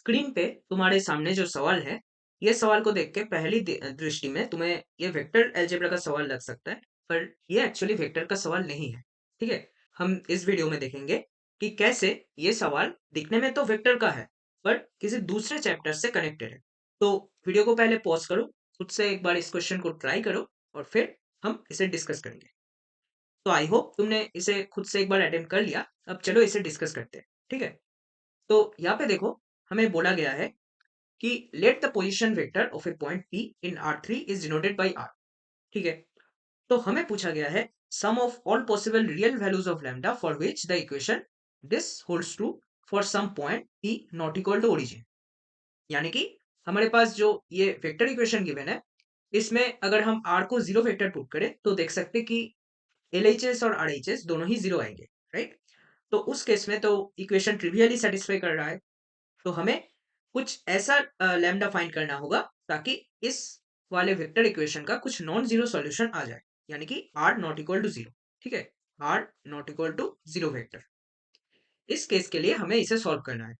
Screen पे तुम्हारे सामने जो सवाल है, ये सवाल को देख के पहली दृष्टि में तुम्हें ये वेक्टर अलजेब्रा का सवाल लग सकता है, पर ये एक्चुअली वेक्टर का सवाल नहीं है। ठीक है? हम इस वीडियो में देखेंगे कि कैसे ये सवाल दिखने में तो वेक्टर का है, पर किसी दूसरे चैप्टर से कनेक्टेड है। तो वीडियो को पहले पॉज करो, खुद से एक बार इस क्वेश्चन को ट्राई करो और फिर हम इसे डिस्कस करेंगे। तो आई होप तुमने इसे खुद से एक बार अटेम्प्ट कर लिया। अब चलो इसे डिस्कस करते हैं। ठीक है? तो यहाँ पे देखो, हमें बोला गया है कि let the position vector of a point P in R3 is denoted by R। ठीक है? तो हमें पूछा गया है sum of all possible real values of lambda for which the equation this holds true for some point P not equal to origin. यानी कि हमारे पास जो ये वेक्टर इक्वेशन गिवन है, इसमें अगर हम R को जीरो वेक्टर पुट करें तो देख सकते हैं कि LHS और RHS दोनों ही जीरो आएंगे, राइट? तो उस केस में तो इक्वेशन ट्रिवियली सेटिस्फाई कर रहा है। तो हमें कुछ ऐसा लैम्डा फाइंड करना होगा ताकि इस वाले वेक्टर इक्वेशन का कुछ नॉन जीरो सॉल्यूशन आ जाए, यानी कि r not equal to zero. ठीक है? r not equal to zero vector. इस केस के लिए हमें इसे सॉल्व करना है।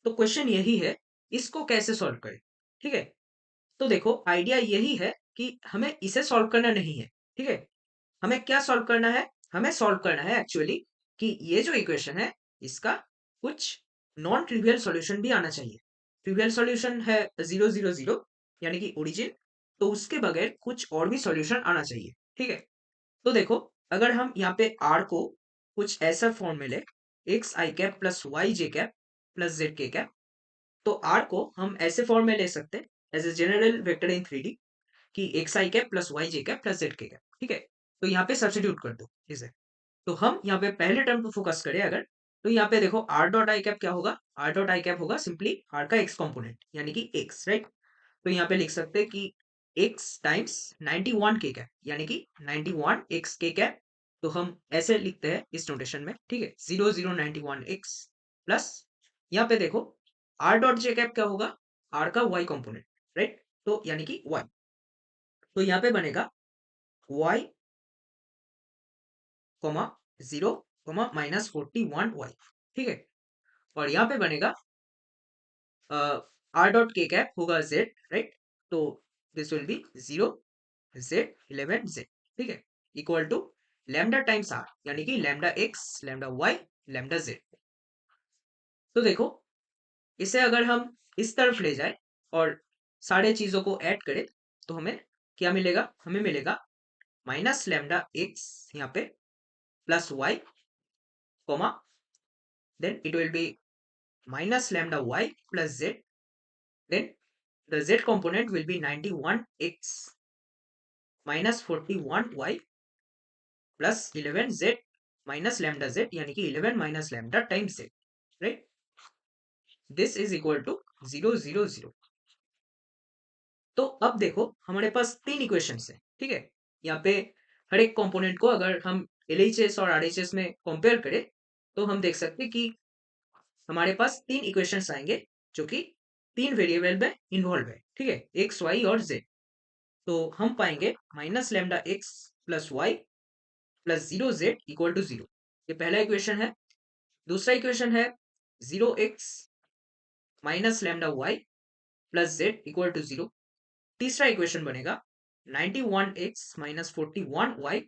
तो क्वेश्चन यही है, इसको कैसे सॉल्व करें? ठीक है? तो देखो, आइडिया यही है कि हमें इसे सॉल्व करना नहीं है। ठीक है? हमें क्या सॉल्व करना है? हमें सॉल्व करना है एक्चुअली कि ये जो इक्वेशन है, इसका कुछ नॉन ट्रिवियल सॉल्यूशन भी आना चाहिए। ट्रिवियल सॉल्यूशन है 0 0 0, यानी कि ओरिजिन। तो उसके बगैर कुछ और भी सॉल्यूशन आना चाहिए। ठीक है? तो देखो, अगर हम यहाँ पे r को कुछ ऐसा फॉर्म में ले, x i cap plus y j cap plus z के कैप, तो r को हम ऐसे फॉर्म में ले सकते हैं as a general vector in 3D कि x i cap plus y j cap plus z के कैप। ठीक है? तो यहाँ पे सब्स्टिट्यूट कर दो इसे। तो हम यहाँ पे पहले टर्म पे फोकस करें अगर, तो यहाँ पे देखो r डॉट आई कैप क्या होगा? r डॉट आई कैप होगा सिंपली r का x कंपोनेंट, यानी कि x, राइट? तो यहाँ पे लिख सकते हैं कि x टाइम्स 91 के कैप, यानी कि 91 x के कैप। तो हम ऐसे लिखते हैं इस नोटेशन में। ठीक है? 0091 x प्लस, यहाँ पे देखो r डॉट जे कैप क्या होगा? r का y कंपोनेंट, राइट? तो यानी कि y। तो यहाँ पे बनेगा y comma 0 comma minus 41 y। ठीक है? और यहाँ पे बनेगा r डॉट के कैप होगा z, राइट? तो this will be 0 z 11 z। ठीक है? Equal to lambda times r, यानी कि lambda x lambda y lambda z। तो देखो, इसे अगर हम इस तरफ ले जाए और सारे चीजों को ऐड करें, तो हमें क्या मिलेगा? हमें मिलेगा माइनस लैम्डा x यहाँ पे plus y comma, then it will be minus lambda y plus z, then the z component will be 91x minus 41y plus 11z minus lambda z, यानी कि 11 minus lambda times z, right? This is equal to 0 0 0। तो अब देखो, हमारे पास तीन equations है। ठीक है? यहाँ पे हर एक कंपोनेंट को अगर हम LHS और RHS में कंपेयर करें, तो हम देख सकते हैं कि हमारे पास तीन इक्वेशंस आएंगे जो कि तीन वेरिएबल में इन्वॉल्व है। ठीक है? एक्स वाई और जेड। तो हम पाएंगे minus lambda x plus y plus 0 z equal to 0। ये पहला इक्वेशन है। दूसरा इक्वेशन है 0x minus lambda y plus z equal to 0। तीसरा इक्वेशन बनेगा 91x minus 41y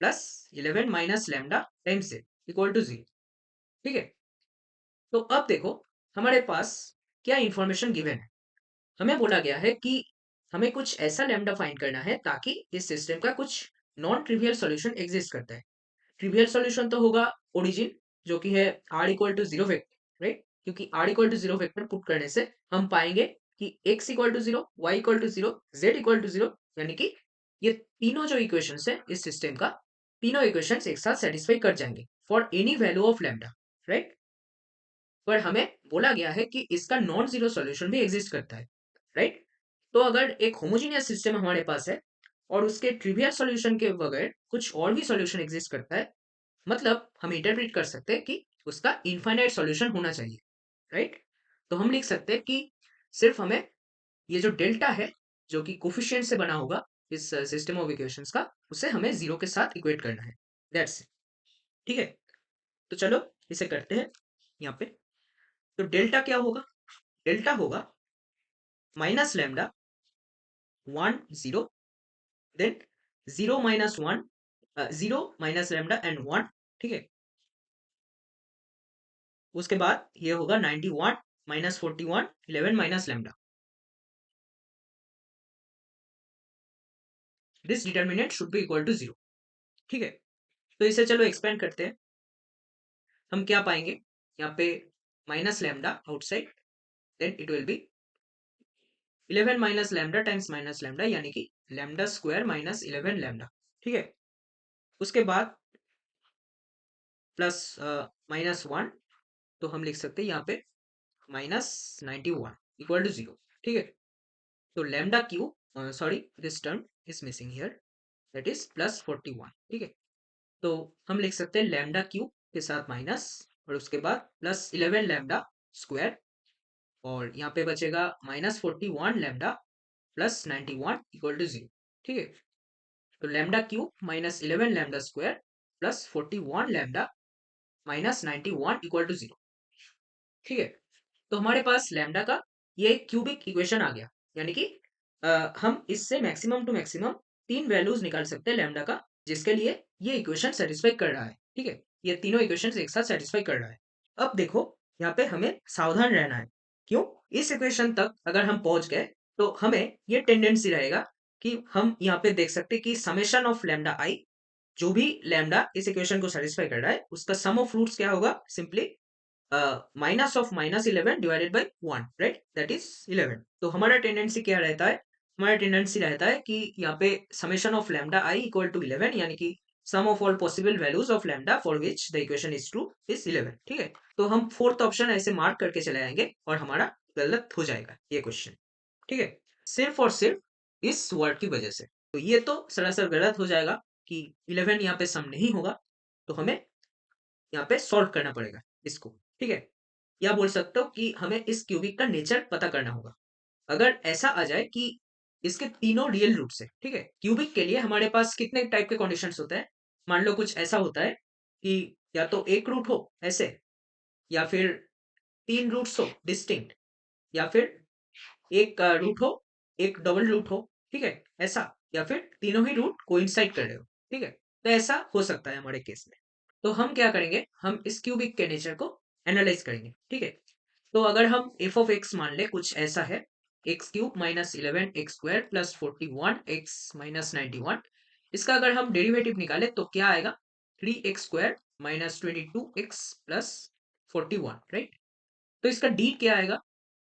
plus 11 minus lambda times z equal to 0। ठीक है? तो अब देखो, हमारे पास क्या इंफॉर्मेशन गिवन है। हमें बोला गया है कि हमें कुछ ऐसा लैम्डा फाइंड करना है ताकि इस सिस्टम का कुछ नॉन ट्रिवियल सॉल्यूशन एग्जिस्ट करता है। ट्रिवियल सॉल्यूशन तो होगा ओरिजिन, जो कि है r equal to zero vector, right? क्योंकि r equal to zero vector put करने से हम पाएंगे कि x equal to zero, y equal to zero, z equal to zero, यानी कि ये तीनों जो इक्वेशंस है इस सिस्टम का, तीनों इक्वेशंस एक साथ सेटिस्फाई कर जाएंगे for any value of lambda, right? पर हमें बोला गया है कि इसका नॉन जीरो सॉल्यूशन भी एग्जिस्ट करता है, राइट? तो अगर एक होमोजेनियस सिस्टम हमारे पास है और उसके ट्रिवियल सॉल्यूशन के बगैर कुछ और भी सॉल्यूशन एग्जिस्ट करता है, मतलब हम इंटरप्रेट कर सकते हैं कि उसका इनफाइनाइट सॉल्यूशन होना चाहिए, राइट? तो हम लिख सकते हैं कि सिर्फ हमें ये जो डेल्टा है, जो कि कोफिशिएंट से बना होगा इस सिस्टम ऑफ इक्वेशंस का, उसे हमें जीरो के साथ इक्वेट करना है। That's it. ठीक है? तो चलो इसे करते हैं यहाँ पे। तो डेल्टा क्या होगा? डेल्टा होगा minus lambda 1 0, then 0 minus 1, 0 minus lambda and 1, ठीक है। उसके बाद ये होगा 91 minus 41, 11 minus lambda. This determinant should be equal to 0, ठीक है। तो इसे चलो एक्सपेंड करते हैं। हम क्या पाएंगे यहाँ पे, minus lambda outside, then it will be 11 minus lambda times minus lambda, यानी कि लैम्डा स्क्वायर माइनस 11 लैम्डा, ठीक है। उसके बाद प्लस माइनस 1, तो हम लिख सकते हैं यहाँ पे माइनस 91 इक्वल टू 0, ठीक है। तो lambda Q, sorry this term is missing here, that is plus 41, ठीक है। तो हम लिख सकते हैं लैम्डा क्यू के साथ माइनस, और उसके बाद प्लस 11 लैम्डा स्क्वायर, और यहाँ पे बचेगा minus 41 lambda plus 91 equal to 0, ठीक है। तो lambda cube minus 11 lambda square plus 41 lambda minus 91 equal to 0, ठीक है। तो हमारे पास लैम्डा का ये क्यूबिक इक्वेशन आ गया, यानी कि हम इससे मैक्सिमम टू मैक्सिमम 3 वैल्यूज निकाल सकते हैं लैम्डा का, जिसके लिए ये इक्वेशन सेटिस्फाई कर रहा है, ठीक है। ये तीनों इक्वेशंस एक साथ सेटिस्फाई कर रहा है। अब देखो यहाँ पे हमें सावधान रहना है। क्यों? इस इक्वेशन तक अगर हम पहुंच गए तो हमें ये टेंडेंसी रहेगा कि हम यहाँ पे देख सकते हैं कि समेशन ऑफ लैम्डा आई, जो भी लैम्डा इस इक्वेशन को सेटिस्फाई कर रहा है उसका सम ऑफ रूट्स क्या होगा, simply minus of minus 11 divided by 1, right, that is 11। तो हमारा टेंडेंसी क्या रहता है, हमारा टेंडेंसी रहता है कि यहाँ पे summation of lambda I equal to 11, यानी कि sum of all possible values of lambda for which the equation is true is 11, ठीक है। तो हम फोर्थ ऑप्शन ऐसे मार्क करके चले आएंगे और हमारा गलत हो जाएगा ये क्वेश्चन, ठीक है, सिर्फ और सिर्फ इस वर्ड की वजह से। तो ये तो सरासर गलत हो जाएगा कि 11 यहाँ पे सम नहीं होगा, तो हमें यहाँ पे सॉल्व करना पड़ेगा इसको, ठीक है। या बोल सकते हो कि हमें इस क्यूबिक का नेचर पता करना होगा। अगर ऐसा आ जाए कि इसके तीनों रियल रूट्स है, ठीक है, क्यूबिक के लिए हमारे पास कितने टाइप के कंडीशंस होते हैं। मान लो कुछ ऐसा होता है कि या तो एक रूट हो ऐसे, या फिर तीन रूट्स हो डिस्टिंक्ट, या फिर एक रूट हो, एक डबल रूट हो, ठीक है, ऐसा, या फिर तीनों ही रूट कोइंसाइड कर रहे हो, ठीक है। तो ऐसा हो सकता है हमारे केस में। तो हम क्या करेंगे, हम इस क्यूबिक के नेचर को एनालाइज करेंगे, ठीक है। तो अगर हम एफ ऑफ एक्स मान ले कुछ ऐसा है, x cube minus 11 x square plus 41 x minus 91, इसका अगर हम डेरिवेटिव निकाले तो क्या आएगा, 3 x square minus 22 x plus 41, right. तो इसका डी क्या आएगा,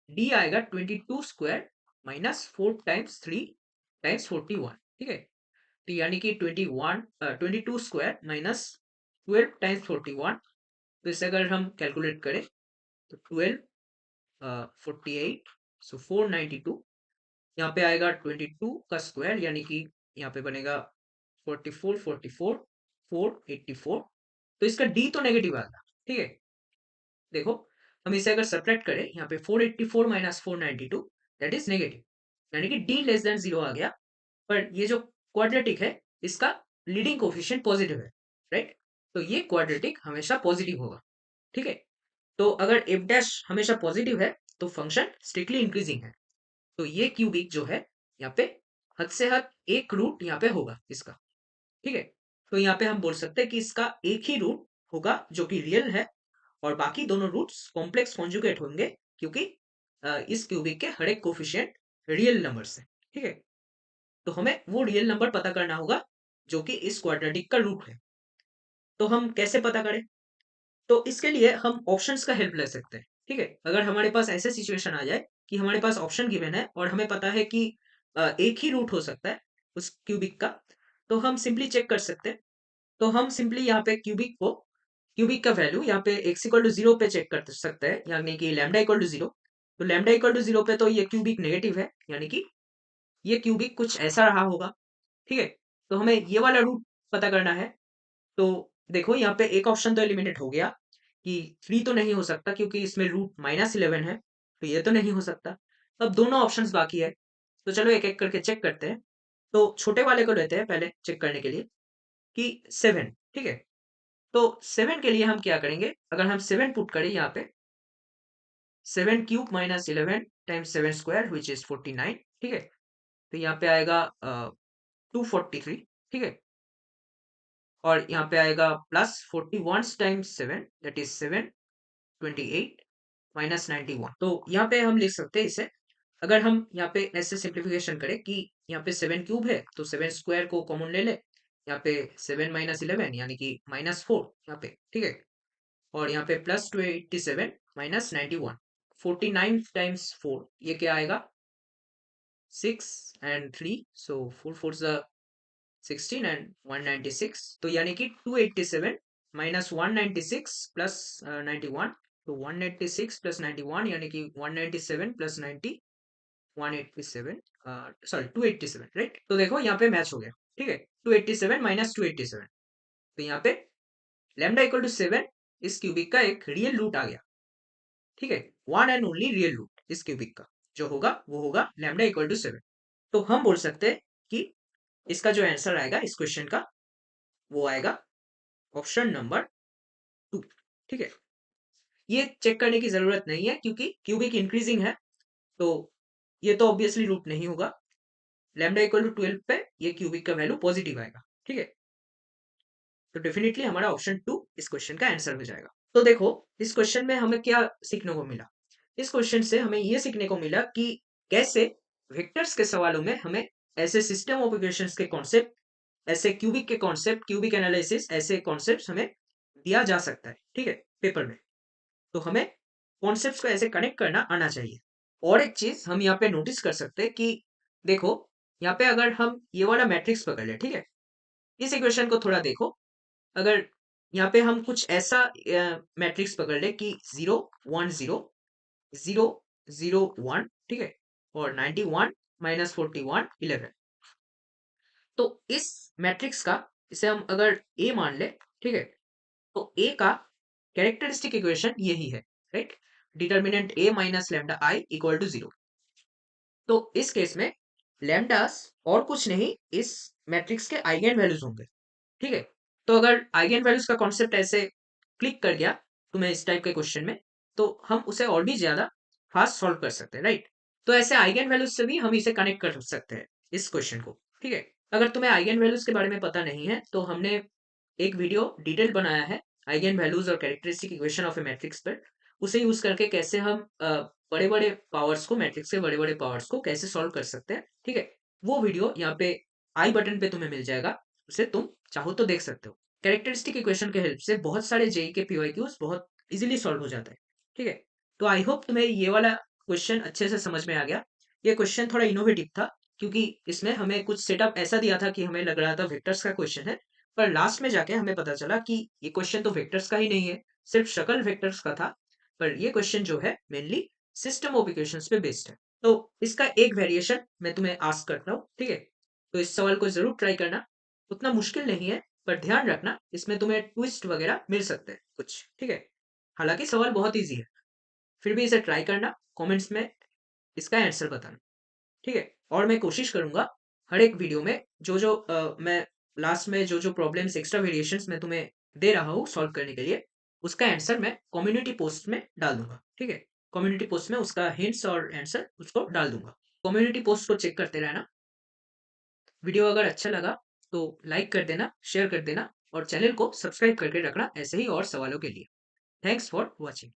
डी आएगा 22 स्क्वायर माइनस 4 टाइम्स 3 टाइम्स 41, ठीक है। तो यानी कि 22 स्क्वायर माइनस 12 टाइम्स 41। तो इसे अगर हम कैलकुलेट करें तो 12 48, सो 492, यहाँ पे आएगा 22 का स्क्वायर, यानी कि यहाँ पे बनेगा 44 44 484। तो इसका डी तो नेगेटिव आएगा, ठीक है। देखो हम इसे अगर सब्ट्रैक्ट करें, यहाँ पे 484 माइनस 492 दैट इज नेगेटिव, यानी कि डी लेस देन जीरो आ गया। पर ये जो क्वाड्रेटिक है इसका लीडिंग कोफिशिएंट पॉजिटिव है, राइट। तो ये क्वाड्रेटिक हमेशा पॉजिटिव होगा, ठीक है। तो अगर एफ डैश हमेशा पॉजिटिव है तो फंक्शन स्ट्रिक्टली इंक्रीजिंग है। तो ये क्यूबिक जो है यहाँ पे हद से हद एक रूट यहाँ पे होगा इसका, ठीक है। तो यहाँ पे हम बोल सकते हैं कि इसका एक ही रूट होगा जो कि रियल है, और बाकी दोनों रूट्स कॉम्प्लेक्स कॉन्जुगेट होंगे, क्योंकि इस क्यूबिक के हर एक कोफिशिएंट रियल नंबर्स है, ठीक है। तो हमें वो रियल नंबर पता करना होगा जो कि इस क्वाड्रेटिक का रूट है। तो हम कैसे पता करें, तो इसके लिए हम ऑप्शंस का हेल्प ले सकते हैं, ठीक है। अगर हमारे पास ऐसे सिचुएशन आ जाए कि हमारे पास ऑप्शन गिवन है और हमें पता है कि एक ही रूट हो सकता है उस क्यूबिक का, तो हम सिंपली चेक कर सकते हैं। तो हम सिंपली यहाँ पे क्यूबिक का वैल्यू यहाँ पे x इक्वल टू 0 पे चेक कर सकते हैं, यानी कि लैम्डा इक्वल टू 0। तो लैम्डा इक्वल टू 0 पे तो ये क्यूबिक नेगेटिव है, यानी कि ये क्यूबिक कुछ ऐसा रहा होगा, ठीक है। तो हमें ये वाला रूट पता करना है। तो देखो यहाँ पे एक ऑप्शन तो एलिमिनेट हो गया कि 3 तो नहीं हो सकता क्योंकि इसमें रूट माइनस 11 है, तो ये तो नहीं हो सकता। अब दोनों ऑप्शंस बाकी है, तो चलो एक एक करके चेक करते हैं। तो छोटे वाले को लेते हैं पहले चेक करने के लिए कि 7, ठीक है। तो 7 के लिए हम क्या करेंगे, अगर हम 7 पुट करें यहाँ पे 7 cube minus 11 times 7 square which is 49, ठीक है। तो यहाँ पे आएगा 243, ठीक है। और यहाँ पे आएगा plus 41 times 7 that is 728 minus 91। तो यहाँ पे हम लिख सकते हैं इसे, अगर हम यहाँ पे ऐसे सिंप्लीफिकेशन करें कि यहाँ पे 7 क्यूब है तो 7 स्क्वायर को कॉमन ले ले, यहाँ पे 7 माइनस 11 यानी कि -4 यहाँ पे, ठीक है। और यहाँ पे प्लस 287 माइनस 91, 49 टाइम्स 4 ये क्या आएगा 6 एंड 3, सो 4 4 16 एंड 196, तो यानी कि 287 माइनस 196 प्लस 91, तो 186 प्लस 91 यानी कि 197 प्लस 90 187, सॉरी 287, राइट। तो देखो यहाँ पे मैच हो गया, ठीक है। 287 माइनस 287, तो यहाँ पे लैम्डा इक्वल टू 7 इस क्यूबिक का एक रियल रूट आ गया, ठीक है। One and only real root इस क्यूबिक का जो होगा वो होगा लैम्डा इक्वल टू 7। तो हम बोल सकते हैं कि इसका जो आंसर आएगा इस क्वेश्चन का वो आएगा ऑप्शन नंबर 2, ठीक है। ये चेक करने की जरूरत नहीं है क्योंकि क्यूबिक इंक्रीजिंग है, तो ये तो ऑब्वियसली रूट नहीं होगा। लैम्डा इक्वल टू 12 पे ये क्यूबिक का वैल्यू पॉजिटिव आएगा, ठीक है। तो डेफिनेटली हमारा ऑप्शन 2 इस क्वेश्चन का आंसर हो जाएगा। तो देखो इस क्वेश्चन में हमें क्या सीखने को मिला, इस क्वेश्चन से हमें ये सीखने को मिला कि कैसे वेक्टर्स के सवालों में हमें ऐसे सिस्टम ऑफ इक्वेशंस के कॉन्सेप्ट, ऐसे क्यूबिक के कॉन्सेप्ट, क्यूबिक एनालिसिस, ऐसे कॉन्सेप्ट्स हमें दिया जा सकता है, ठीक है, पेपर में। तो हमें कॉन्सेप्ट्स को ऐसे कनेक्ट करना आना चाहिए। और एक चीज हम यहाँ पे नोटिस कर सकते हैं कि देखो यहाँ पे अगर हम ये वाला मैट्रिक्स पकड़ ले, ठीक है, इस इक्वेशन को थोड़ा देखो। अगर यहाँ पे हम कुछ ऐसा मैट्रिक्स पकड़ ले कि 0 1 0 0 0 1, ठीक है, और 91 माइनस 41 11, तो इस मैट्रिक्स का इसे हम अगर ए मान ले, ठीक है, तो ए का कैरेक्टरिस्टिक इक्वेशन यही है, right. Determinant A minus lambda I equal to 0। तो इस केस में लैम्डास और कुछ नहीं इस मैट्रिक्स के आइगेन वैल्यूज होंगे, ठीक है। तो अगर आइगेन वैल्यूज का कॉन्सेप्ट ऐसे क्लिक कर गया तुम्हें इस टाइप के क्वेश्चन में, तो हम उसे और भी ज्यादा फास्ट सॉल्व कर सकते हैं, राइट। तो ऐसे आइगेन वैल्यूज से भी हम इसे कनेक्ट कर सकते हैं इस क्वेश्चन को, ठीक है। अगर तुम्हें आइगेन वैल्यूज के बारे में पता नहीं है तो हमने एक वीडियो डिटेल बनाया है आइगन वैल्यूज और characteristic equation of A matrix पर, उसे यूज करके कैसे हम बड़े बड़े पावर्स को, मैट्रिक्स के बड़े बड़े पावर्स को कैसे सॉल्व कर सकते हैं, ठीक है। वो वीडियो यहाँ पे आई बटन पे तुम्हें मिल जाएगा, उसे तुम चाहो तो देख सकते हो। कैरेक्टरिस्टिक इक्वेशन के हेल्प से बहुत सारे जेई के पीवाईक्यूज बहुत इजीली सॉल्व हो जाता है, ठीक है। तो आई होप तुम्हें ये वाला क्वेश्चन अच्छे से समझ में आ गया। ये क्वेश्चन थोड़ा इनोवेटिव था क्योंकि इसमें हमें कुछ सेटअप ऐसा दिया था कि हमें लग रहा था वेक्टर्स का क्वेश्चन है, पर लास्ट में जाके हमें पता चला कि ये क्वेश्चन तो वेक्टर्स का ही नहीं है, सिर्फ शक्ल वेक्टर्स का था। पर ये क्वेश्चन जो है मेनली सिस्टम ऑफ इक्वेशंस पे बेस्ड है। तो इसका एक वेरिएशन मैं तुम्हें आस्क करता हूँ, ठीक है। तो इस सवाल को जरूर ट्राई करना, उतना मुश्किल नहीं है, पर ध्यान रखना इसमें तुम्हें ट्विस्ट वगैरह मिल सकते हैं कुछ, ठीक है। हालांकि सवाल बहुत ईजी है, फिर भी इसे ट्राई करना, कमेंट्स में इसका आंसर बताना, ठीक है। और मैं कोशिश करूंगा हर एक वीडियो में जो जो मैं लास्ट में जो जो प्रॉब्लम्स, एक्स्ट्रा वेरिएशंस मैं तुम्हें दे रहा हूँ सॉल्व करने के लिए, उसका आंसर मैं कम्युनिटी पोस्ट में डाल दूंगा, ठीक है। कम्युनिटी पोस्ट में उसका हिंट्स और आंसर उसको डाल दूंगा। कम्युनिटी पोस्ट को चेक करते रहना। वीडियो अगर अच्छा लगा तो लाइक कर देना, शेयर कर देना और चैनल को सब्सक्राइब करके रखना ऐसे ही और सवालों के लिए। Thanks for watching.